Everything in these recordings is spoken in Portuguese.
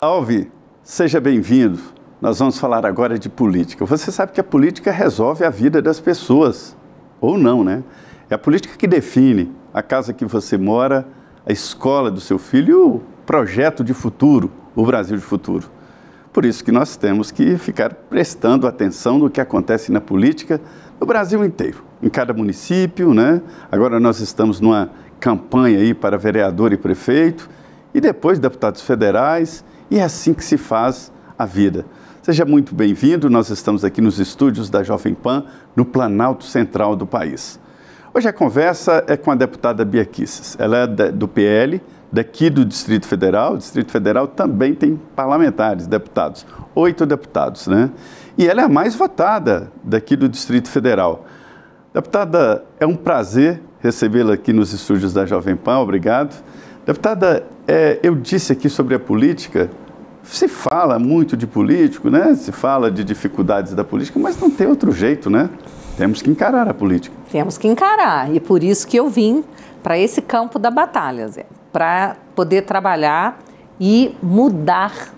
Salve! Seja bem-vindo. Nós vamos falar agora de política. Você sabe que a política resolve a vida das pessoas, ou não, né? É a política que define a casa que você mora, a escola do seu filho e o projeto de futuro, o Brasil de futuro. Por isso que nós temos que ficar prestando atenção no que acontece na política no Brasil inteiro, em cada município, né? Agora nós estamos numa campanha aí para vereador e prefeito, e depois deputados federais, e é assim que se faz a vida. Seja muito bem-vindo, nós estamos aqui nos estúdios da Jovem Pan, no Planalto Central do país. Hoje a conversa é com a deputada Bia Kicis. Ela é do PL, daqui do Distrito Federal. O Distrito Federal também tem parlamentares, deputados, 8 deputados, né? E ela é a mais votada daqui do Distrito Federal. Deputada, é um prazer recebê-la aqui nos estúdios da Jovem Pan, obrigado. Deputada, eu disse aqui sobre a política, se fala muito de político, né? Se fala de dificuldades da política, mas não tem outro jeito, né? Temos que encarar a política. Temos que encarar, e por isso que eu vim para esse campo da batalha, Zé, para poder trabalhar e mudar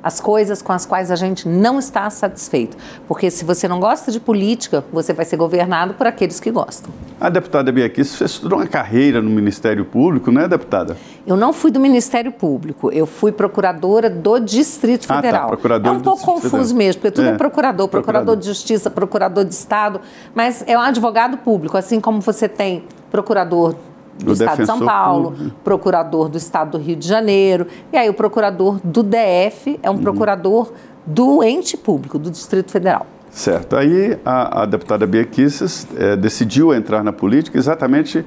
as coisas com as quais a gente não está satisfeito. Porque se você não gosta de política, você vai ser governado por aqueles que gostam. A deputada Bia Kicis, você estudou uma carreira no Ministério Público, né, deputada? Eu não fui do Ministério Público, eu fui procuradora do Distrito Federal. Procuradora é um pouco confuso mesmo, porque tudo é procurador de Justiça, procurador de Estado, mas é um advogado público, assim como você tem procurador do Estado de São Paulo, procurador do Estado do Rio de Janeiro, e aí o procurador do DF é um procurador do ente público, do Distrito Federal. Certo. Aí a deputada Bia Kicis decidiu entrar na política exatamente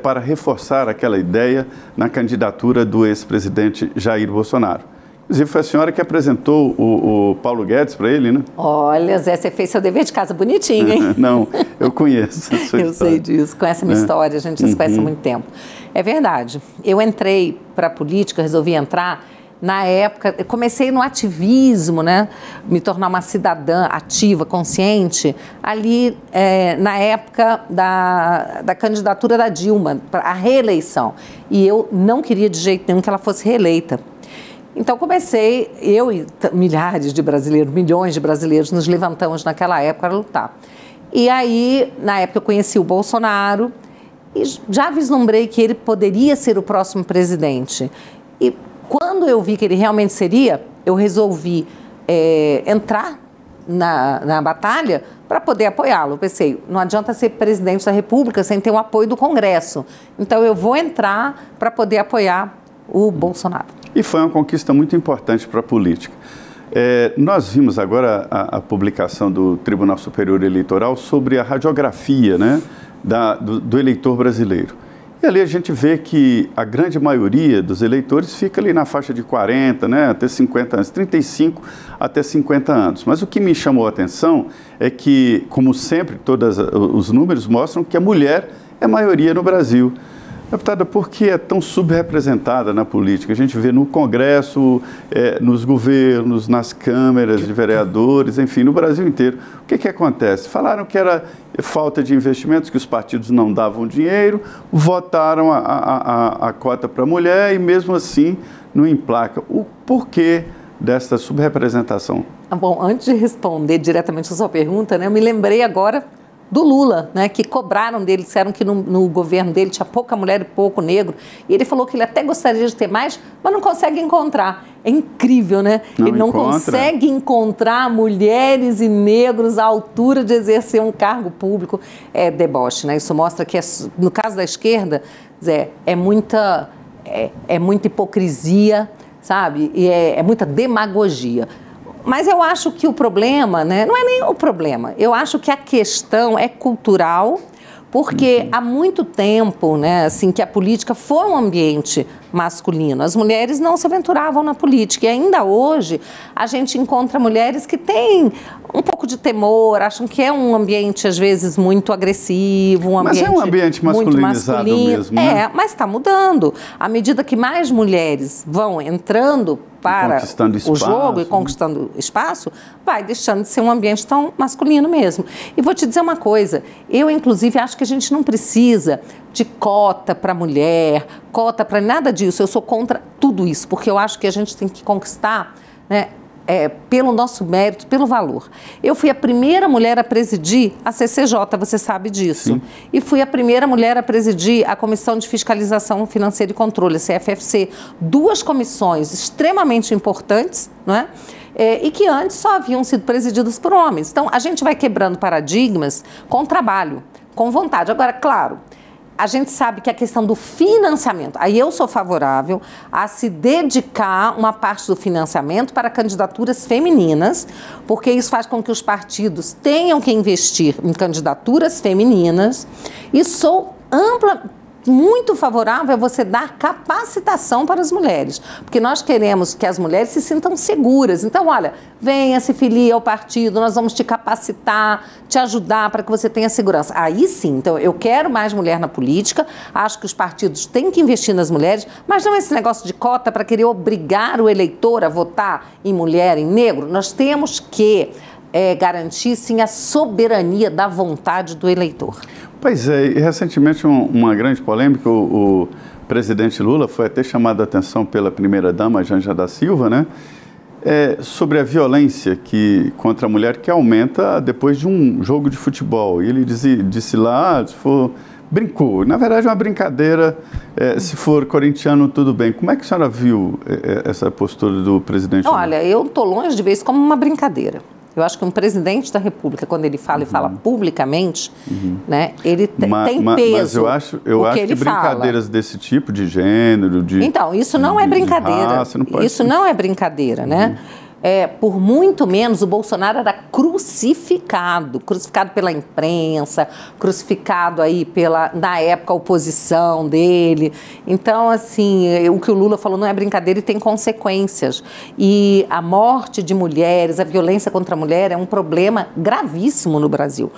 para reforçar aquela ideia na candidatura do ex-presidente Jair Bolsonaro. Inclusive, foi a senhora que apresentou o Paulo Guedes para ele, né? Olha, Zé, você fez seu dever de casa bonitinho, hein? Não, eu conheço a sua Eu sei disso, conhece a minha história, a gente se conhece há muito tempo. É verdade, eu entrei para a política, resolvi entrar, na época, eu comecei no ativismo, né? Me tornar uma cidadã ativa, consciente, ali na época da candidatura da Dilma, para a reeleição. E eu não queria de jeito nenhum que ela fosse reeleita. Então comecei, eu e milhares de brasileiros, milhões de brasileiros, nos levantamos naquela época para lutar. E aí, na época, eu conheci o Bolsonaro e já vislumbrei que ele poderia ser o próximo presidente. E quando eu vi que ele realmente seria, eu resolvi entrar na batalha para poder apoiá-lo. Eu pensei, não adianta ser presidente da República sem ter o apoio do Congresso. Então eu vou entrar para poder apoiar o Bolsonaro. E foi uma conquista muito importante para a política. Nós vimos agora a publicação do Tribunal Superior Eleitoral sobre a radiografia, né, do eleitor brasileiro. E ali a gente vê que a grande maioria dos eleitores fica ali na faixa de 40, né, até 50 anos, 35 até 50 anos. Mas o que me chamou a atenção é que, como sempre, todos os números mostram que a mulher é a maioria no Brasil. Deputada, por que é tão subrepresentada na política? A gente vê no Congresso, nos governos, nas câmeras de vereadores, enfim, no Brasil inteiro. O que acontece? Falaram que era falta de investimentos, que os partidos não davam dinheiro, votaram a cota para a mulher e mesmo assim não emplaca. O porquê desta subrepresentação? Bom, antes de responder diretamente a sua pergunta, né, eu me lembrei agora do Lula, né, que cobraram dele, disseram que no governo dele tinha pouca mulher e pouco negro, e ele falou que ele até gostaria de ter mais, mas não consegue encontrar. É incrível, né? Ele não consegue encontrar mulheres e negros à altura de exercer um cargo público. É deboche, né? Isso mostra que, no caso da esquerda, Zé, é muita hipocrisia, sabe? E é muita demagogia. Mas eu acho que o problema, né, não é nem o problema, eu acho que a questão é cultural, porque há muito tempo, né, assim, que a política foi um ambiente masculino. As mulheres não se aventuravam na política e ainda hoje a gente encontra mulheres que têm um pouco de temor, acham que é um ambiente, às vezes, muito agressivo, um ambiente mas é um ambiente masculinizado mesmo, né? É, mas está mudando. À medida que mais mulheres vão entrando para o jogo e conquistando espaço, vai deixando de ser um ambiente tão masculino mesmo. E vou te dizer uma coisa, eu, inclusive, acho que a gente não precisa de cota para mulher, cota para nada disso. Eu sou contra tudo isso, porque eu acho que a gente tem que conquistar, né, pelo nosso mérito, pelo valor. Eu fui a primeira mulher a presidir a CCJ, você sabe disso. Sim. E fui a primeira mulher a presidir a Comissão de Fiscalização Financeira e Controle, a CFFC. 2 comissões extremamente importantes, não é? E que antes só haviam sido presididas por homens. Então, a gente vai quebrando paradigmas com trabalho, com vontade. Agora, claro, a gente sabe que a questão do financiamento, aí eu sou favorável a se dedicar uma parte do financiamento para candidaturas femininas, porque isso faz com que os partidos tenham que investir em candidaturas femininas, e sou muito favorável a você dar capacitação para as mulheres, porque nós queremos que as mulheres se sintam seguras. Então, olha, venha, se filie ao partido, nós vamos te capacitar, te ajudar para que você tenha segurança. Aí sim, então eu quero mais mulher na política, acho que os partidos têm que investir nas mulheres, mas não esse negócio de cota para querer obrigar o eleitor a votar em mulher, em negro. Nós temos que garantir, sim, a soberania da vontade do eleitor. Pois é, e recentemente uma grande polêmica, o presidente Lula foi até chamado a atenção pela primeira-dama, Janja da Silva, né? Sobre a violência contra a mulher que aumenta depois de um jogo de futebol. E ele disse lá, brincou. Na verdade, é uma brincadeira, se for corintiano, tudo bem. Como é que a senhora viu essa postura do presidente Lula? Olha, eu estou longe de ver isso como uma brincadeira. Eu acho que um presidente da República, quando ele fala e fala publicamente, né, ele tem peso. Mas eu acho que brincadeiras desse tipo, de gênero, Então, isso não é brincadeira. Isso não é brincadeira, né? Por muito menos, o Bolsonaro era crucificado pela imprensa, crucificado aí na época, a oposição dele. Então, assim, o que o Lula falou não é brincadeira e tem consequências. E a morte de mulheres, a violência contra a mulher é um problema gravíssimo no Brasil.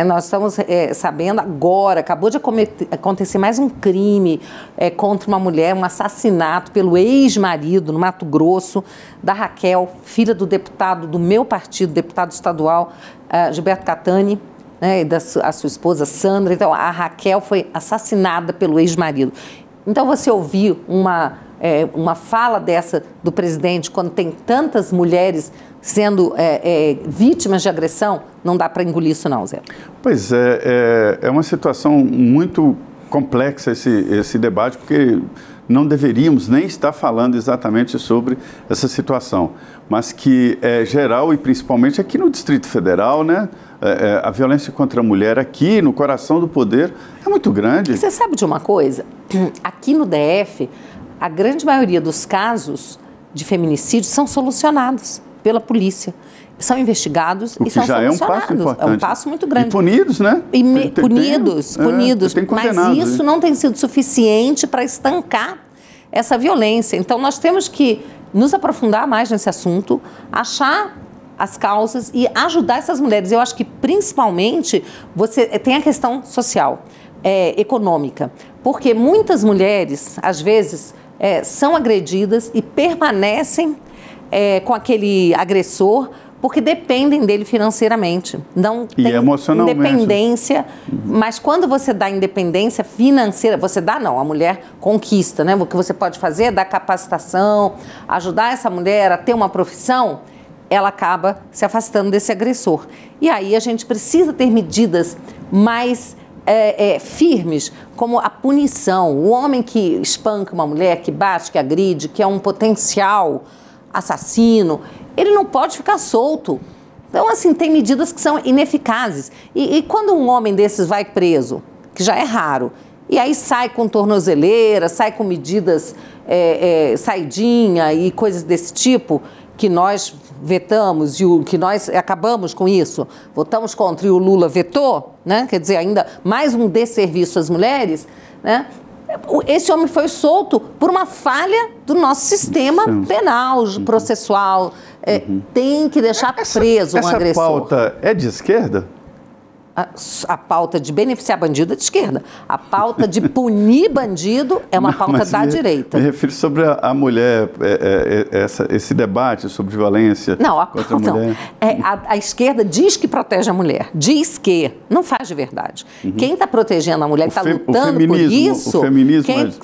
Nós estamos sabendo agora, acabou de acontecer mais um crime contra uma mulher, um assassinato pelo ex-marido no Mato Grosso, da Raquel, filha do deputado do meu partido, deputado estadual, Gilberto Catani, né, e a sua esposa Sandra. Então, a Raquel foi assassinada pelo ex-marido. Então, você ouvir uma fala dessa do presidente, quando tem tantas mulheres sendo vítimas de agressão, não dá para engolir isso não, Zé. Pois é uma situação muito complexa esse debate, porque não deveríamos nem estar falando exatamente sobre essa situação, mas que é geral e principalmente aqui no Distrito Federal, né? A violência contra a mulher aqui no coração do poder é muito grande. Você sabe de uma coisa? Aqui no DF, a grande maioria dos casos de feminicídio são solucionados pela polícia. São investigados e são solucionados. É um passo importante. É um passo muito grande. E punidos, né? Punidos. Mas isso não tem sido suficiente para estancar essa violência. Então, nós temos que nos aprofundar mais nesse assunto, achar as causas e ajudar essas mulheres. Eu acho que, principalmente, você tem a questão social, econômica. Porque muitas mulheres, às vezes, são agredidas e permanecem com aquele agressor porque dependem dele financeiramente. Não tem emocionalmente. Independência, mas quando você dá independência financeira, a mulher conquista, né? O que você pode fazer é dar capacitação, ajudar essa mulher a ter uma profissão, ela acaba se afastando desse agressor. E aí a gente precisa ter medidas mais firmes, como a punição. O homem que espanca uma mulher, que bate, que agride, que é um potencial assassino, ele não pode ficar solto. Então, assim, tem medidas que são ineficazes. E quando um homem desses vai preso, que já é raro, e aí sai com tornozeleira, sai com medidas, saidinha e coisas desse tipo, que nós vetamos e que nós acabamos com isso, votamos contra e o Lula vetou, né? Quer dizer, ainda mais um desserviço às mulheres, né? Esse homem foi solto por uma falha do nosso sistema penal, processual, tem que deixar preso um agressor. Essa pauta é de esquerda? A pauta de beneficiar bandido é de esquerda. A pauta de punir bandido é uma pauta da direita. Me refiro sobre a mulher, esse debate sobre violência contra a mulher. A esquerda diz que protege a mulher. Diz que. Não faz de verdade. Quem está protegendo a mulher, que está lutando por isso,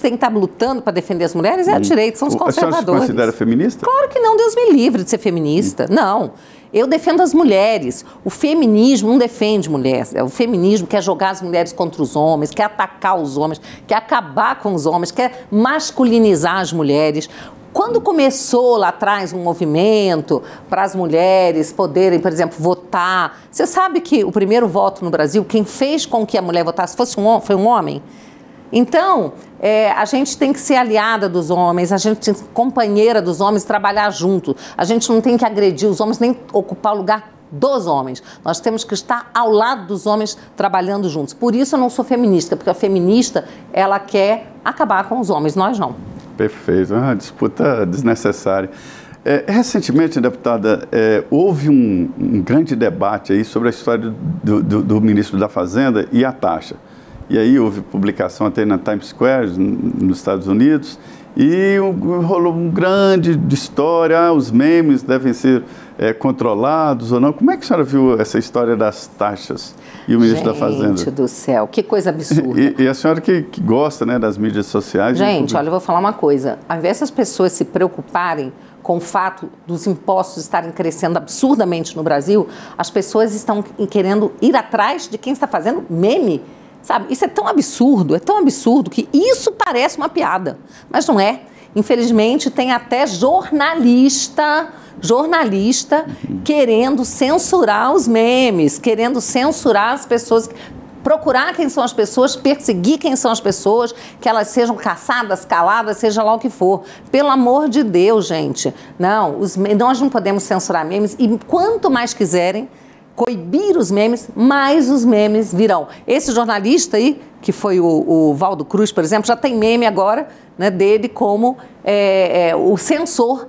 quem está lutando para defender as mulheres é a direita, são os conservadores. A senhora se considera feminista? Claro que não, Deus me livre de ser feminista. Não. Eu defendo as mulheres. O feminismo não defende mulheres. O feminismo quer jogar as mulheres contra os homens, quer atacar os homens, quer acabar com os homens, quer masculinizar as mulheres. Quando começou lá atrás um movimento para as mulheres poderem, por exemplo, votar, você sabe que o primeiro voto no Brasil, quem fez com que a mulher votasse foi um homem? Então, a gente tem que ser aliada dos homens, a gente tem que ser companheira dos homens, trabalhar junto. A gente não tem que agredir os homens, nem ocupar o lugar dos homens. Nós temos que estar ao lado dos homens, trabalhando juntos. Por isso eu não sou feminista, porque a feminista, ela quer acabar com os homens, nós não. Perfeito, uma disputa desnecessária. Recentemente, deputada, houve um grande debate aí sobre a história do ministro da Fazenda e a taxa. E aí houve publicação até na Times Square, nos Estados Unidos, e rolou um grande história, os memes devem ser controlados ou não. Como é que a senhora viu essa história das taxas e o ministro da Fazenda? Gente do céu, que coisa absurda. E a senhora que gosta, né, das mídias sociais... Gente, olha, eu vou falar uma coisa. Ao invés das pessoas se preocuparem com o fato dos impostos estarem crescendo absurdamente no Brasil, as pessoas estão querendo ir atrás de quem está fazendo meme. Sabe, isso é tão absurdo que isso parece uma piada, mas não é. Infelizmente, tem até jornalista querendo censurar os memes, querendo censurar as pessoas, procurar quem são as pessoas, perseguir quem são as pessoas, que elas sejam caçadas, caladas, seja lá o que for. Pelo amor de Deus, gente. Não, nós não podemos censurar memes e quanto mais quiserem coibir os memes, mais os memes virão. Esse jornalista aí, que foi o Valdo Cruz, por exemplo, já tem meme agora, né, dele como o censor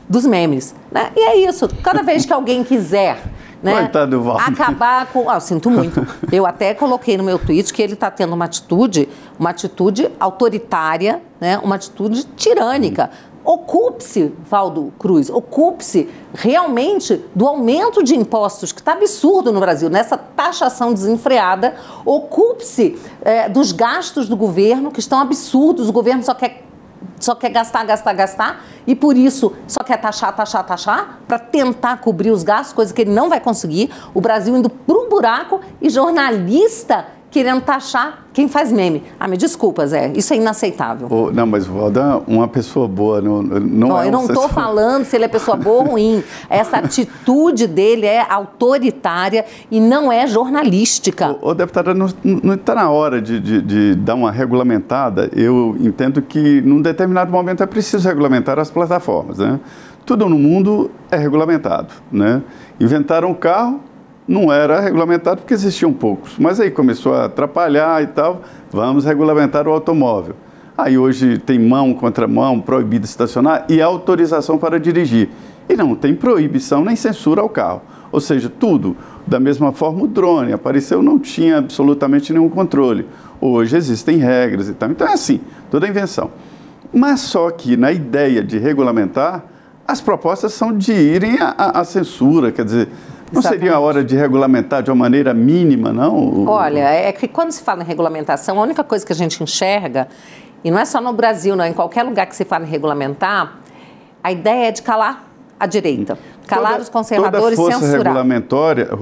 dos memes. Né? E é isso, cada vez que alguém quiser, né, acabar com... eu sinto muito. Eu até coloquei no meu tweet que ele está tendo uma atitude autoritária, né, uma atitude tirânica. Ocupe-se, Valdo Cruz, ocupe-se realmente do aumento de impostos, que está absurdo no Brasil, nessa taxação desenfreada. Ocupe-se dos gastos do governo, que estão absurdos. O governo só quer gastar, e por isso só quer taxar, para tentar cobrir os gastos, coisa que ele não vai conseguir. O Brasil indo para o buraco e jornalista querendo taxar quem faz meme. Me desculpa, Zé, isso é inaceitável. Não, mas o Valdo é uma pessoa boa, não eu não estou falando se ele é pessoa boa ou ruim. Essa atitude dele é autoritária e não é jornalística. Deputada, não está na hora de dar uma regulamentada? Eu entendo que, num determinado momento, é preciso regulamentar as plataformas, né? Tudo no mundo é regulamentado, né? Inventaram o carro, não era regulamentado porque existiam poucos, mas aí começou a atrapalhar e tal, vamos regulamentar o automóvel. Aí hoje tem mão contra mão, proibido estacionar e autorização para dirigir. E não tem proibição nem censura ao carro. Ou seja, tudo. Da mesma forma, o drone apareceu, não tinha absolutamente nenhum controle. Hoje existem regras e tal. Então é assim, toda invenção. Mas só que na ideia de regulamentar, as propostas são de irem à censura, quer dizer... Não seria a hora de regulamentar de uma maneira mínima, não? Olha, é que quando se fala em regulamentação, a única coisa que a gente enxerga, e não é só no Brasil, não, em qualquer lugar que se fala em regulamentar, a ideia é de calar a direita. Calar os conservadores, toda força censurar.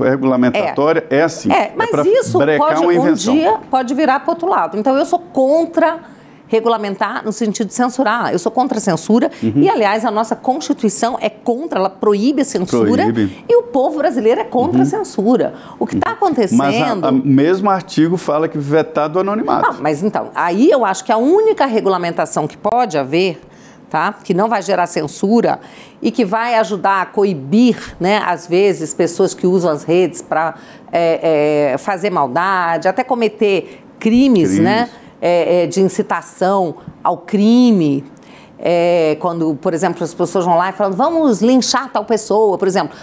regulamentatória é assim. Mas isso um dia pode virar para o outro lado. Então, eu sou contra regulamentar no sentido de censurar. Eu sou contra a censura e, aliás, a nossa Constituição é contra, ela proíbe a censura e o povo brasileiro é contra a censura. O que está acontecendo... Mas o mesmo artigo fala que vetado o anonimato. Mas então, aí eu acho que a única regulamentação que pode haver, tá, que não vai gerar censura e que vai ajudar a coibir, né, às vezes, pessoas que usam as redes para fazer maldade, até cometer crimes, né? De incitação ao crime, quando, por exemplo, as pessoas vão lá e falam, vamos linchar tal pessoa, por exemplo.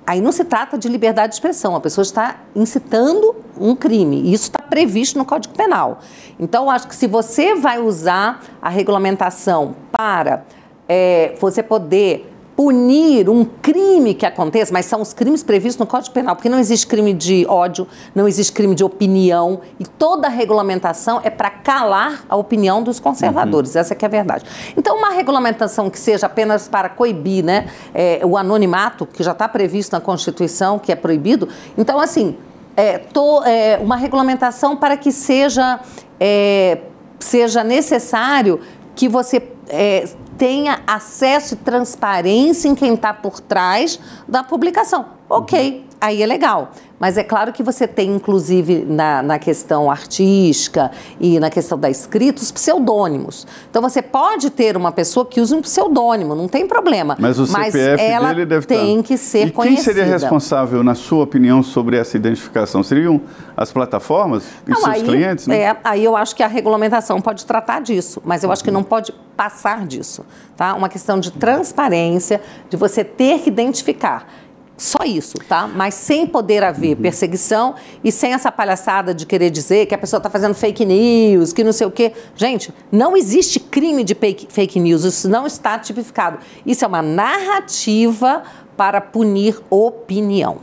Aí não se trata de liberdade de expressão, a pessoa está incitando um crime, e isso está previsto no Código Penal. Então, acho que se você vai usar a regulamentação para você poder punir um crime que aconteça, mas são os crimes previstos no Código Penal, porque não existe crime de ódio, não existe crime de opinião, e toda a regulamentação é para calar a opinião dos conservadores, essa que é a verdade. Então, uma regulamentação que seja apenas para coibir, né, o anonimato, que já está previsto na Constituição, que é proibido, então, assim, uma regulamentação para que seja necessário que você tenha acesso e transparência em quem está por trás da publicação. Ok, aí é legal. Mas é claro que você tem, inclusive, na questão artística e na questão da escrita, os pseudônimos. Então, você pode ter uma pessoa que use um pseudônimo, não tem problema. Mas o CPF ela dele deve tem que ser conhecida. Quem seria responsável, na sua opinião, sobre essa identificação? Seriam as plataformas e seus clientes? Né? Aí eu acho que a regulamentação pode tratar disso, mas eu acho que não pode passar disso. Tá? Uma questão de transparência, de você ter que identificar. Só isso, tá? Mas sem poder haver perseguição e sem essa palhaçada de querer dizer que a pessoa está fazendo fake news, que não sei o quê. Gente, não existe crime de fake news, isso não está tipificado. Isso é uma narrativa para punir opinião.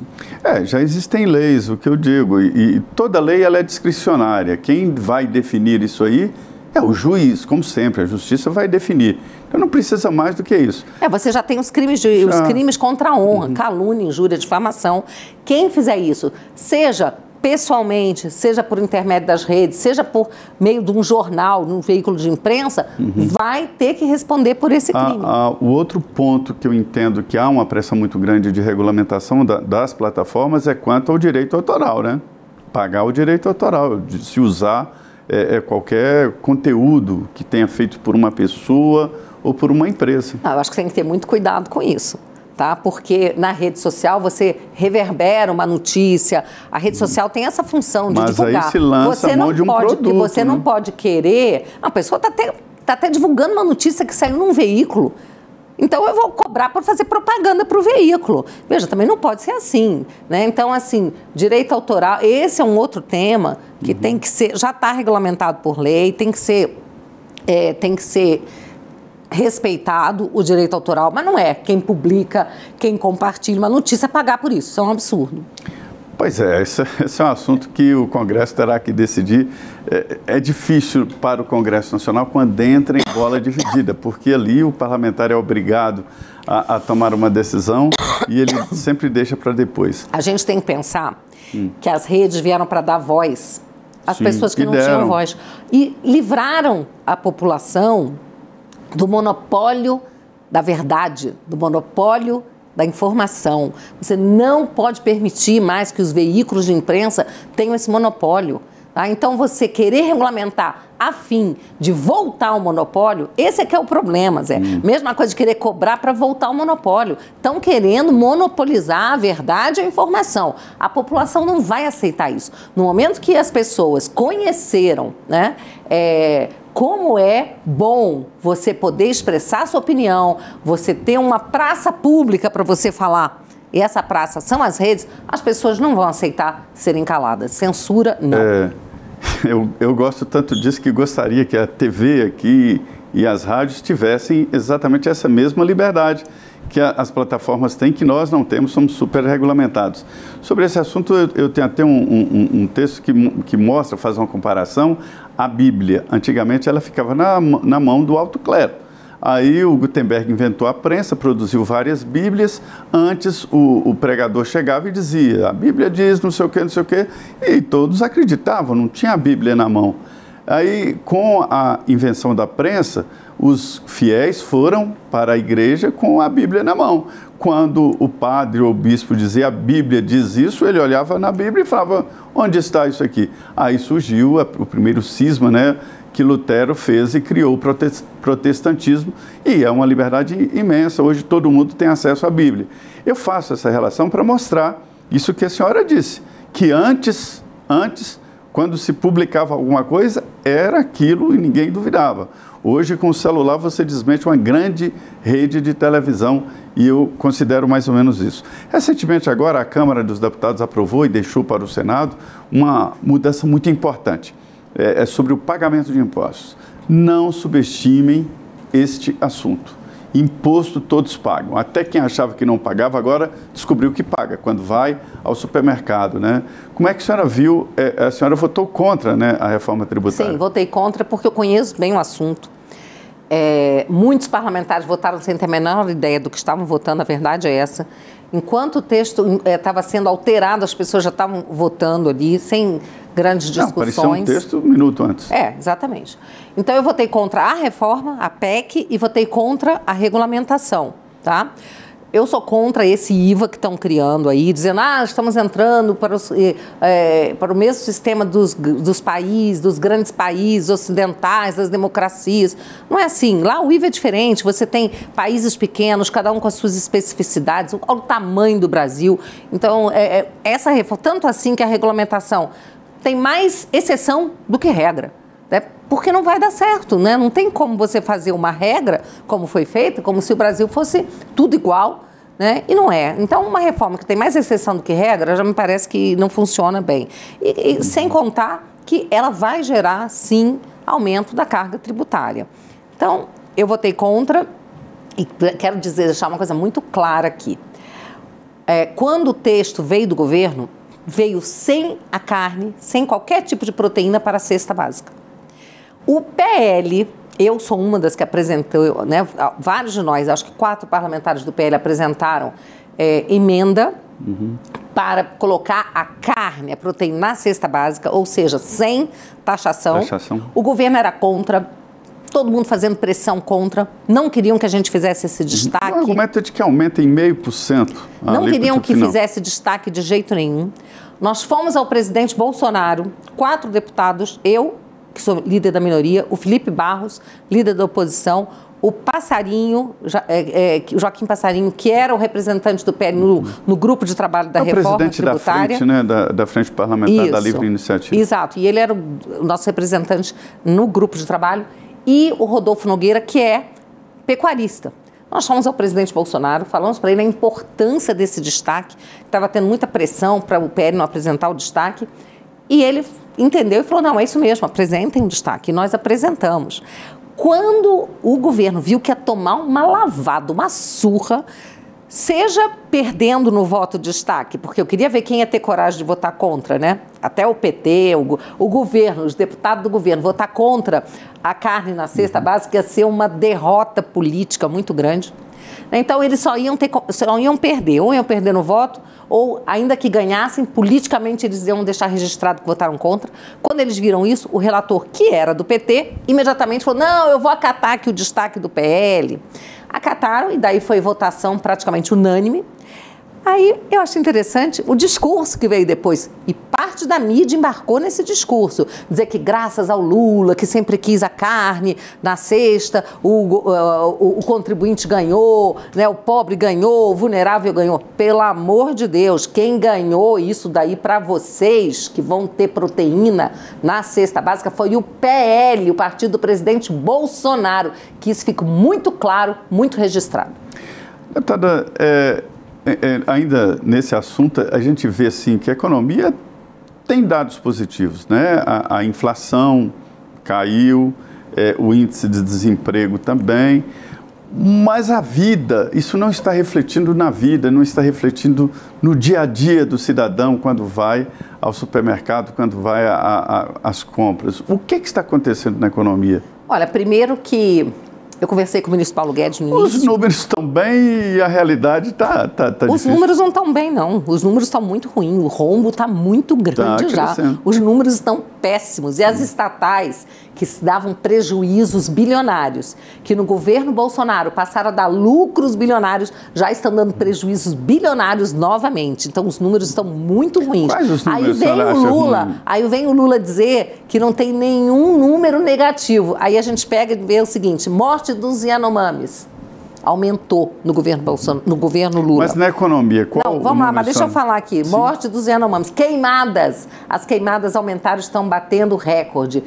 Já existem leis, o que eu digo, e toda lei ela é discricionária. Quem vai definir isso aí é o juiz, como sempre, a justiça vai definir. Então não precisa mais do que isso. Você já tem os crimes contra a honra, calúnia, injúria, difamação. Quem fizer isso, seja pessoalmente, seja por intermédio das redes, seja por meio de um jornal, de um veículo de imprensa, vai ter que responder por esse crime. O outro ponto que eu entendo que há uma pressão muito grande de regulamentação das plataformas é quanto ao direito autoral, né? Pagar o direito autoral, de se usar qualquer conteúdo que tenha feito por uma pessoa ou por uma empresa. Eu acho que tem que ter muito cuidado com isso, tá? Porque na rede social você reverbera uma notícia, a rede social tem essa função de divulgar. Mas aí se lança a mão de um produto. Você não pode querer... A pessoa está até divulgando uma notícia que saiu num veículo. Então, eu vou cobrar por fazer propaganda para o veículo. Veja, também não pode ser assim, né? Então, assim, direito autoral, esse é um outro tema que tem que ser, já está regulamentado por lei, tem que ser respeitado o direito autoral, mas não é quem publica, quem compartilha uma notícia pagar por isso. Isso é um absurdo. Pois esse é um assunto que o Congresso terá que decidir. É difícil para o Congresso Nacional quando entra em bola dividida, porque ali o parlamentar é obrigado a tomar uma decisão e ele sempre deixa para depois. A gente tem que pensar que as redes vieram para dar voz às pessoas que não tinham voz e livraram a população do monopólio da verdade, do monopólio da informação. Você não pode permitir mais que os veículos de imprensa tenham esse monopólio. Tá? Então, você querer regulamentar a fim de voltar ao monopólio, esse é que é o problema, Zé. Mesma coisa de querer cobrar para voltar ao monopólio. Estão querendo monopolizar a verdade e a informação. A população não vai aceitar isso. No momento que as pessoas conheceram, né, como é bom você poder expressar sua opinião, você ter uma praça pública para você falar, e essa praça são as redes, as pessoas não vão aceitar serem caladas. Censura, não. Eu gosto tanto disso que gostaria que a TV aqui e as rádios tivessem exatamente essa mesma liberdade que as plataformas têm, que nós não temos, somos super regulamentados. Sobre esse assunto, eu tenho até um texto que mostra, faz uma comparação, a Bíblia. Antigamente ela ficava na mão do alto clero. Aí o Gutenberg inventou a prensa, produziu várias Bíblias. Antes o pregador chegava e dizia, a Bíblia diz não sei o quê, e todos acreditavam, não tinha a Bíblia na mão. Aí, com a invenção da prensa, os fiéis foram para a igreja com a Bíblia na mão. Quando o padre ou o bispo dizia a Bíblia diz isso, ele olhava na Bíblia e falava, onde está isso aqui? Aí surgiu o primeiro cisma, né, que Lutero fez e criou o protestantismo, e é uma liberdade imensa. Hoje todo mundo tem acesso à Bíblia. Eu faço essa relação para mostrar isso que a senhora disse, que antes quando se publicava alguma coisa, era aquilo e ninguém duvidava. Hoje, com o celular, você desmente uma grande rede de televisão e eu considero mais ou menos isso. Recentemente, agora, a Câmara dos Deputados aprovou e deixou para o Senado uma mudança muito importante. É sobre o pagamento de impostos. Não subestimem este assunto. Imposto todos pagam. Até quem achava que não pagava, agora descobriu que paga, quando vai ao supermercado, né? Como é que a senhora viu? A senhora votou contra, né, a reforma tributária? Sim, votei contra porque eu conheço bem o assunto. Muitos parlamentares votaram sem ter a menor ideia do que estavam votando, a verdade é essa. Enquanto o texto estava sendo alterado, as pessoas já estavam votando ali, sem grandes discussões. Parecia um texto um minuto antes. Exatamente. Então, eu votei contra a reforma, a PEC, e votei contra a regulamentação, tá? Eu sou contra esse IVA que estão criando aí, dizendo, estamos entrando para o mesmo sistema dos países, dos grandes países ocidentais, das democracias. Não é assim. Lá o IVA é diferente, você tem países pequenos, cada um com as suas especificidades, olha o tamanho do Brasil. Então, essa reforma, tanto assim que a regulamentação tem mais exceção do que regra. Porque não vai dar certo, né? Não tem como você fazer uma regra, como foi feita, como se o Brasil fosse tudo igual, né? E não é. Então, uma reforma que tem mais exceção do que regra, já me parece que não funciona bem. E sem contar que ela vai gerar, sim, aumento da carga tributária. Então, eu votei contra e quero deixar uma coisa muito clara aqui. Quando o texto veio do governo, veio sem a carne, sem qualquer tipo de proteína para a cesta básica. O PL, eu sou uma das que apresentou, né, vários de nós, acho que 4 parlamentares do PL apresentaram emenda para colocar a carne, a proteína na cesta básica, ou seja, sem taxação. O governo era contra, todo mundo fazendo pressão contra, não queriam que a gente fizesse esse destaque. O argumento é de que aumenta em 0,5%. Não queriam que fizesse destaque de jeito nenhum. Nós fomos ao presidente Bolsonaro, 4 deputados, eu, que sou líder da minoria, o Felipe Barros, líder da oposição, o Passarinho, Joaquim Passarinho, que era o representante do PL no grupo de trabalho da reforma tributária. O presidente da frente, né, da Frente Parlamentar da Livre Iniciativa. Exato, e ele era o nosso representante no grupo de trabalho, e o Rodolfo Nogueira, que é pecuarista. Nós fomos ao presidente Bolsonaro, falamos para ele a importância desse destaque, estava tendo muita pressão para o PL não apresentar o destaque, e ele entendeu e falou, não, é isso mesmo, apresentem um destaque. E nós apresentamos. Quando o governo viu que ia tomar uma lavada, uma surra, seja perdendo no voto de destaque, porque eu queria ver quem ia ter coragem de votar contra, né? Até o PT, o governo, os deputados do governo, votar contra a carne na cesta básica ia ser uma derrota política muito grande. Então, eles só iam perder, ou iam perder no voto, ou, ainda que ganhassem, politicamente eles iam deixar registrado que votaram contra. Quando eles viram isso, o relator, que era do PT, imediatamente falou, não, eu vou acatar aqui o destaque do PL. Acataram, e daí foi votação praticamente unânime. Aí, eu achei interessante o discurso que veio depois, e parte da mídia embarcou nesse discurso, dizer que graças ao Lula, que sempre quis a carne na cesta, o contribuinte ganhou, né, o pobre ganhou, o vulnerável ganhou. Pelo amor de Deus, quem ganhou isso daí para vocês, que vão ter proteína na cesta básica, foi o PL, o partido do presidente Bolsonaro, que isso fica muito claro, muito registrado. Deputada, ainda nesse assunto, a gente vê assim, que a economia tem dados positivos, né? A inflação caiu, o índice de desemprego também, mas a vida, isso não está refletindo na vida, não está refletindo no dia a dia do cidadão quando vai ao supermercado, quando vai às compras. O que está acontecendo na economia? Olha, primeiro que eu conversei com o ministro Paulo Guedes no início. Os números estão bem e a realidade está difícil. Os números não estão bem, não. Os números estão muito ruins. O rombo está muito grande já. Os números estão péssimos. E as estatais, que davam prejuízos bilionários, que no governo Bolsonaro passaram a dar lucros bilionários, já estão dando prejuízos bilionários novamente. Então, os números estão muito ruins. Quais os números? Aí vem o Lula dizer que não tem nenhum número negativo. Aí a gente pega e vê o seguinte, morte dos Yanomamis. aumentou no governo Lula. Mas na economia, qual? Não, vamos lá, mas deixa eu falar aqui. Sim. Morte dos Yanomamis. Queimadas. As queimadas aumentaram, estão batendo recorde.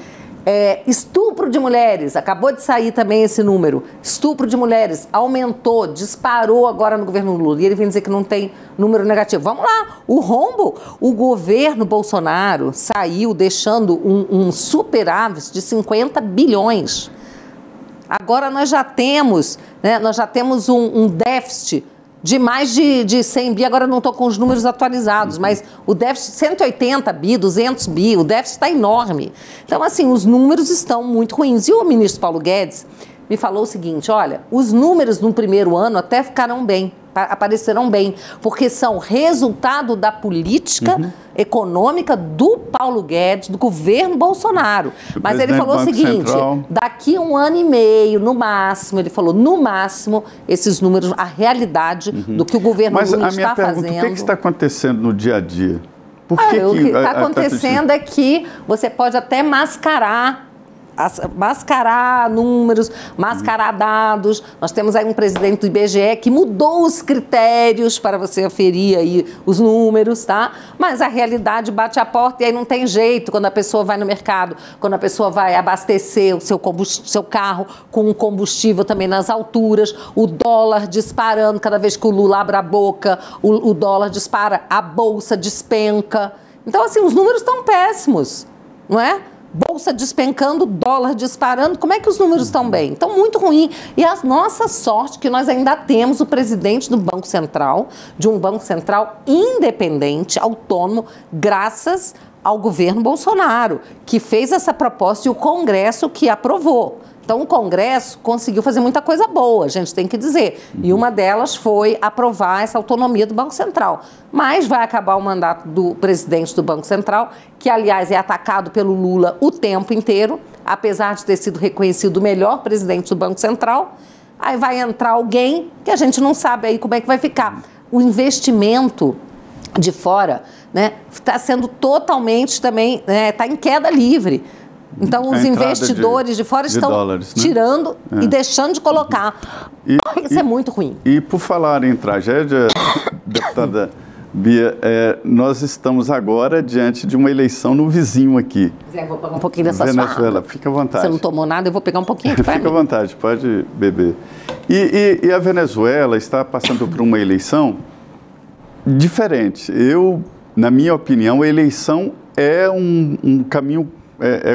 Estupro de mulheres, acabou de sair também esse número. Estupro de mulheres aumentou, disparou agora no governo Lula. E ele vem dizer que não tem número negativo. Vamos lá, o rombo. O governo Bolsonaro saiu deixando um superávit de 50 bilhões. Agora nós já temos, né, um déficit de mais de 100 bi, agora não estou com os números atualizados, mas o déficit 180 bi, 200 bi, o déficit está enorme. Então, assim, os números estão muito ruins. E o ministro Paulo Guedes me falou o seguinte, olha, os números no primeiro ano até ficaram bem, aparecerão bem, porque são resultado da política econômica do Paulo Guedes, do governo Bolsonaro. Mas ele falou o seguinte, daqui a 1 ano e meio, no máximo, ele falou, no máximo, esses números, a realidade do que o governo Lula está fazendo. O que está acontecendo no dia a dia? O que está acontecendo é que você pode até mascarar números, mascarar dados. Nós temos aí um presidente do IBGE que mudou os critérios para você aferir aí os números, tá? Mas a realidade bate a porta e aí não tem jeito quando a pessoa vai no mercado, quando a pessoa vai abastecer o seu carro com um combustível também nas alturas, o dólar disparando, cada vez que o Lula abre a boca, o dólar dispara, a bolsa despenca. Então, assim, os números estão péssimos, não é? Bolsa despencando, dólar disparando, como é que os números estão bem? Estão muito ruim. E a nossa sorte que nós ainda temos o presidente do Banco Central, de um Banco Central independente, autônomo, graças ao governo Bolsonaro, que fez essa proposta e o Congresso que aprovou. Então, o Congresso conseguiu fazer muita coisa boa, a gente tem que dizer. E uma delas foi aprovar essa autonomia do Banco Central. Mas vai acabar o mandato do presidente do Banco Central, que, aliás, é atacado pelo Lula o tempo inteiro, apesar de ter sido reconhecido o melhor presidente do Banco Central. Aí vai entrar alguém que a gente não sabe aí como é que vai ficar. O investimento de fora, né, está sendo totalmente também, está em queda livre. Então, os investidores de fora estão dólares, né? Tirando e deixando de colocar. Isso é muito ruim. E por falar em tragédia, deputada Bia, nós estamos agora diante de uma eleição no vizinho aqui. Zé, vou pegar um pouquinho dessa Venezuela, fica à vontade. Você não tomou nada, eu vou pegar um pouquinho aqui para mim. Fica à vontade, pode beber. E a Venezuela está passando por uma eleição diferente. Na minha opinião, a eleição é um caminho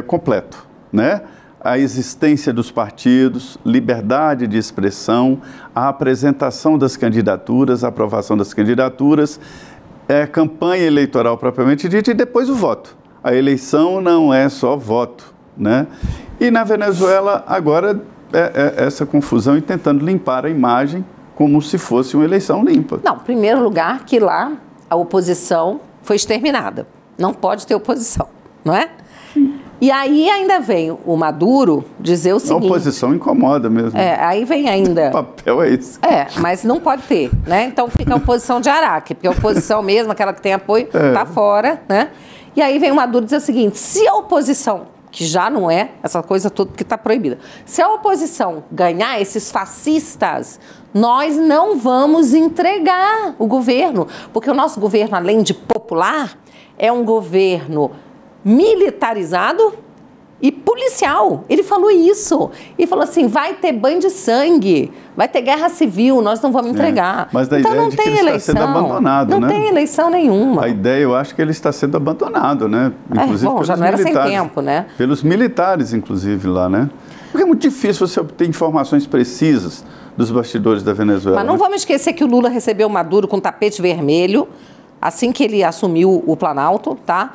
completo, né? A existência dos partidos, liberdade de expressão, a apresentação das candidaturas, a aprovação das candidaturas, campanha eleitoral propriamente dita e depois o voto. A eleição não é só voto, né? E na Venezuela agora essa confusão e tentando limpar a imagem como se fosse uma eleição limpa. Não, em primeiro lugar que lá a oposição foi exterminada. Não pode ter oposição, não é? E aí ainda vem o Maduro dizer o seguinte... A oposição incomoda mesmo. Aí vem ainda... O papel é esse. Mas não pode ter, né? Então fica a oposição de Araque, porque a oposição mesmo, aquela que tem apoio, está fora, né? E aí vem o Maduro dizer o seguinte, se a oposição, que já não é essa coisa toda que está proibida, se a oposição ganhar esses fascistas, nós não vamos entregar o governo, porque o nosso governo, além de popular, é um governo militarizado e policial. Ele falou isso. Ele falou assim, vai ter banho de sangue, vai ter guerra civil, nós não vamos entregar. Mas da então ideia não de tem que ele eleição. Está sendo abandonado, não tem eleição nenhuma. A ideia, eu acho que ele está sendo abandonado, né? Inclusive bom, já não era sem tempo, né? Pelos militares, inclusive, lá, né? Porque é muito difícil você obter informações precisas dos bastidores da Venezuela. Mas não vamos esquecer que o Lula recebeu o Maduro com tapete vermelho, assim que ele assumiu o Planalto, tá?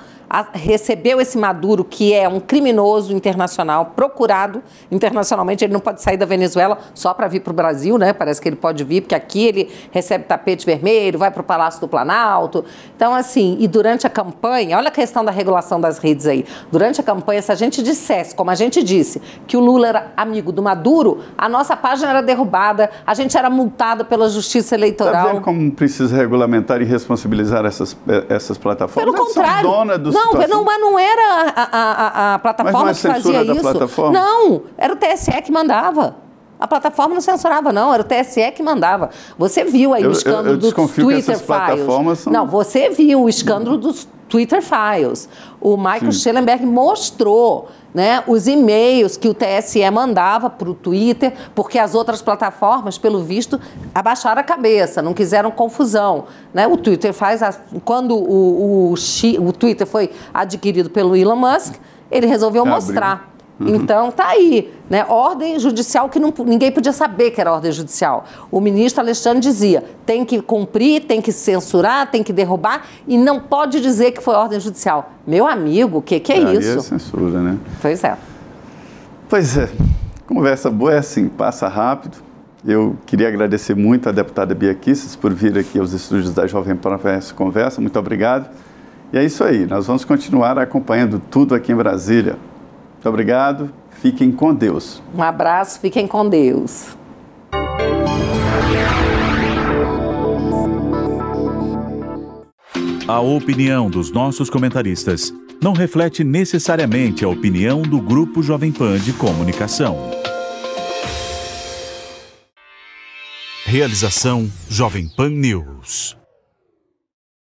Recebeu esse Maduro, que é um criminoso internacional, procurado internacionalmente. Ele não pode sair da Venezuela só para vir para o Brasil, né? Parece que ele pode vir, porque aqui ele recebe tapete vermelho, vai para o Palácio do Planalto. Então, assim, e durante a campanha, olha a questão da regulação das redes aí. Durante a campanha, se a gente dissesse, como a gente disse, que o Lula era amigo do Maduro, a nossa página era derrubada, a gente era multada pela Justiça Eleitoral. Está vendo como precisa regulamentar e responsabilizar essas plataformas? Pelo contrário. São donas dos Não, mas não era a plataforma que fazia isso. Plataforma? Não, era o TSE que mandava. A plataforma não censurava, não, era o TSE que mandava. Você viu aí o escândalo dos Twitter Files. São... Não, você viu o escândalo dos Twitter Files. O Michael Schellenberg mostrou, né, os e-mails que o TSE mandava para o Twitter, porque as outras plataformas, pelo visto, abaixaram a cabeça, não quiseram confusão. Né? O Twitter quando o Twitter foi adquirido pelo Elon Musk, ele resolveu mostrar. Então, tá aí, né? Ordem judicial que ninguém podia saber que era ordem judicial. O ministro Alexandre dizia, tem que cumprir, tem que censurar, tem que derrubar e não pode dizer que foi ordem judicial. Meu amigo, o que é isso? É censura, né? Pois é. Pois é. Conversa boa é assim, passa rápido. Eu queria agradecer muito à deputada Bia Kicis por vir aqui aos estúdios da Jovem Pan para essa conversa. Muito obrigado. E é isso aí, nós vamos continuar acompanhando tudo aqui em Brasília. Muito obrigado, fiquem com Deus. Um abraço, fiquem com Deus. A opinião dos nossos comentaristas não reflete necessariamente a opinião do Grupo Jovem Pan de Comunicação. Realização Jovem Pan News.